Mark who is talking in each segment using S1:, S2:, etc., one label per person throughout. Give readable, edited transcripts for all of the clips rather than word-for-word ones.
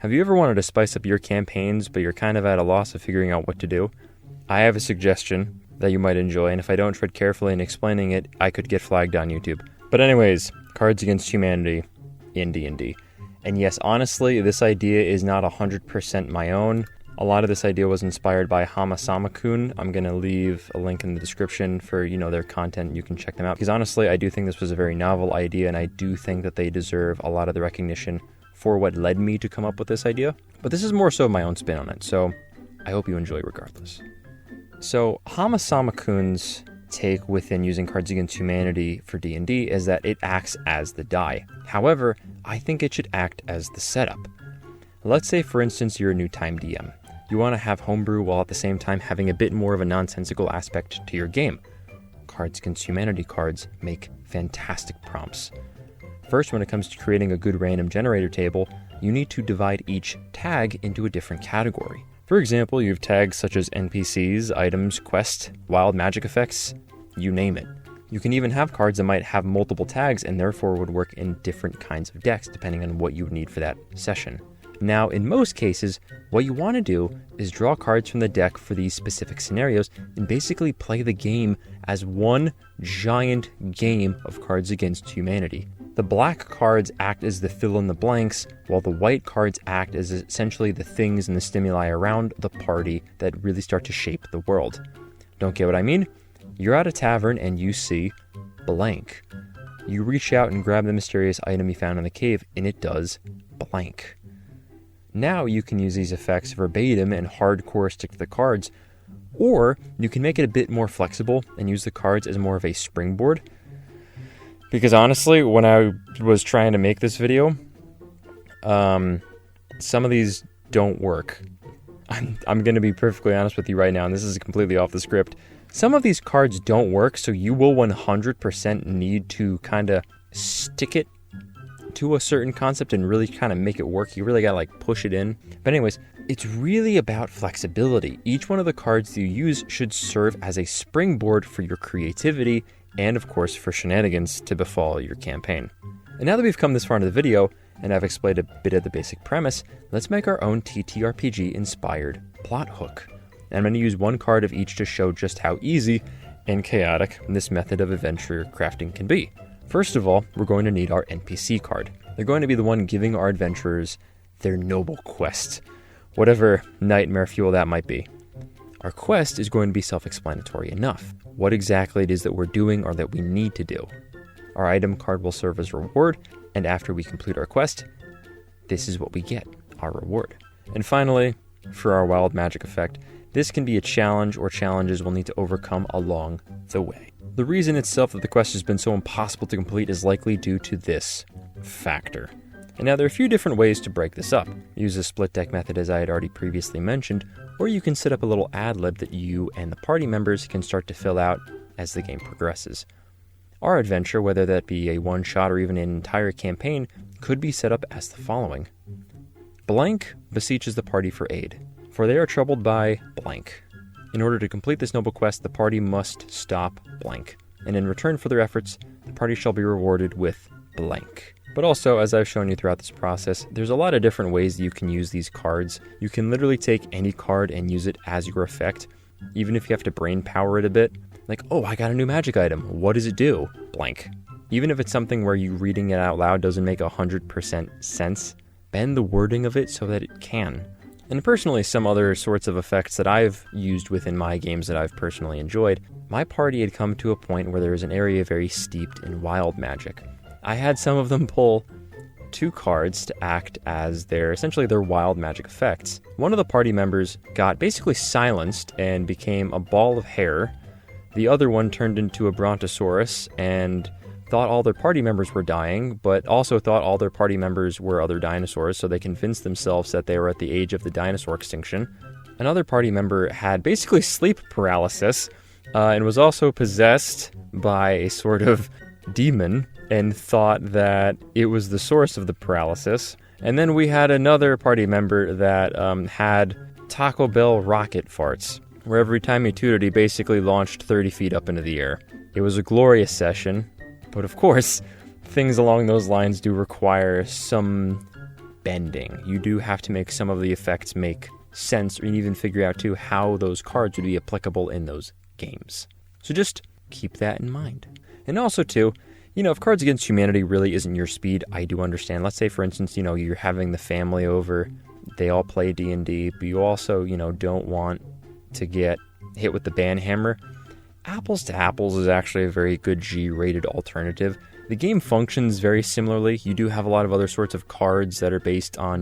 S1: Have you ever wanted to spice up your campaigns, but you're kind of at a loss of figuring out what to do? I have a suggestion that you might enjoy, and if I don't tread carefully in explaining it, I could get flagged on YouTube. But anyways, Cards Against Humanity in D&D. And yes, honestly, this idea is not 100% my own. A lot of this idea was inspired by Hama-sama-kun. I'm going to leave a link in the description for, their content. You can check them out. Because honestly, I do think this was a very novel idea, and I do think that they deserve a lot of the recognition for what led me to come up with this idea. But this is more so my own spin on it, so I hope you enjoy regardless. So Hama-sama-kun's take within using Cards Against Humanity for D&D is that it acts as the die. However, I think it should act as the setup. Let's say, for instance, you're a new time DM. You want to have homebrew while at the same time having a bit more of a nonsensical aspect to your game. Cards Against Humanity cards make fantastic prompts. First, when it comes to creating a good random generator table, you need to divide each tag into a different category. For example, you have tags such as NPCs, items, quest, wild magic effects, you name it. You can even have cards that might have multiple tags and therefore would work in different kinds of decks depending on what you would need for that session. Now, in most cases, what you want to do is draw cards from the deck for these specific scenarios and basically play the game as one giant game of Cards Against Humanity. The black cards act as the fill-in-the-blanks, while the white cards act as essentially the things and the stimuli around the party that really start to shape the world. Don't get what I mean? You're at a tavern and you see blank. You reach out and grab the mysterious item you found in the cave, and it does blank. Now you can use these effects verbatim and hardcore stick to the cards, or you can make it a bit more flexible and use the cards as more of a springboard. Because honestly, when I was trying to make this video, some of these don't work. I'm going to be perfectly honest with you right now, and this is completely off the script. Some of these cards don't work, so you will 100% need to kind of stick it to a certain concept and really kind of make it work. You really gotta push it in. But anyways, it's really about flexibility. Each one of the cards you use should serve as a springboard for your creativity and of course for shenanigans to befall your campaign. And now that we've come this far into the video and I've explained a bit of the basic premise, let's make our own TTRPG inspired plot hook. And I'm going to use one card of each to show just how easy and chaotic this method of adventure crafting can be. First of all, we're going to need our NPC card. They're going to be the one giving our adventurers their noble quest, whatever nightmare fuel that might be. Our quest is going to be self-explanatory enough. What exactly it is that we're doing or that we need to do. Our item card will serve as a reward, and after we complete our quest, this is what we get, our reward. And finally, for our wild magic effect, this can be a challenge or challenges we'll need to overcome along the way. The reason itself that the quest has been so impossible to complete is likely due to this factor. And now there are a few different ways to break this up. Use the split deck method as I had already previously mentioned, or you can set up a little ad-lib that you and the party members can start to fill out as the game progresses. Our adventure, whether that be a one-shot or even an entire campaign, could be set up as the following. Blank beseeches the party for aid, for they are troubled by blank. In order to complete this noble quest, the party must stop blank, and in return for their efforts, the party shall be rewarded with blank. But also, as I've shown you throughout this process, there's a lot of different ways that you can use these cards. You can literally take any card and use it as your effect, even if you have to brain power it a bit. Like, oh, I got a new magic item. What does it do? Blank. Even if it's something where you reading it out loud doesn't make 100% sense, bend the wording of it so that it can. And personally, some other sorts of effects that I've used within my games that I've personally enjoyed, my party had come to a point where there was an area very steeped in wild magic. I had some of them pull 2 cards to act as essentially their wild magic effects. One of the party members got basically silenced and became a ball of hair. The other one turned into a brontosaurus and thought all their party members were dying, but also thought all their party members were other dinosaurs, so they convinced themselves that they were at the age of the dinosaur extinction. Another party member had basically sleep paralysis and was also possessed by a sort of demon and thought that it was the source of the paralysis. And then we had another party member that had Taco Bell rocket farts, where every time he tooted, he basically launched 30 feet up into the air. It was a glorious session. But of course, things along those lines do require some bending. You do have to make some of the effects make sense, or even figure out too how those cards would be applicable in those games. So just keep that in mind. And also too, if Cards Against Humanity really isn't your speed, I do understand. Let's say, for instance, you're having the family over, they all play D&D, but you also, don't want to get hit with the ban hammer. Apples to Apples is actually a very good G-rated alternative. The game functions very similarly. You do have a lot of other sorts of cards that are based on,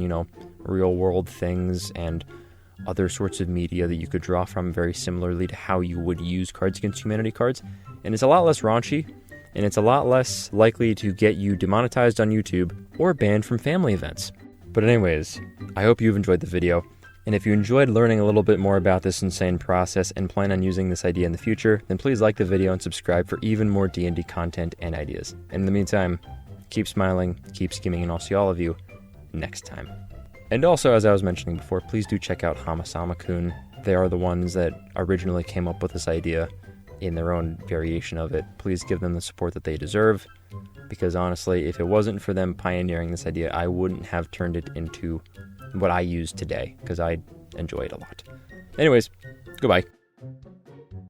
S1: real-world things and other sorts of media that you could draw from very similarly to how you would use Cards Against Humanity cards. And it's a lot less raunchy, and it's a lot less likely to get you demonetized on YouTube or banned from family events. But anyways, I hope you've enjoyed the video. And if you enjoyed learning a little bit more about this insane process and plan on using this idea in the future, then please like the video and subscribe for even more D&D content and ideas. And in the meantime, keep smiling, keep scheming, and I'll see all of you next time. And also, as I was mentioning before, please do check out Hamasama-kun. They are the ones that originally came up with this idea in their own variation of it. Please give them the support that they deserve, because honestly, if it wasn't for them pioneering this idea, I wouldn't have turned it into what I use today, because I enjoy it a lot. Anyways, goodbye.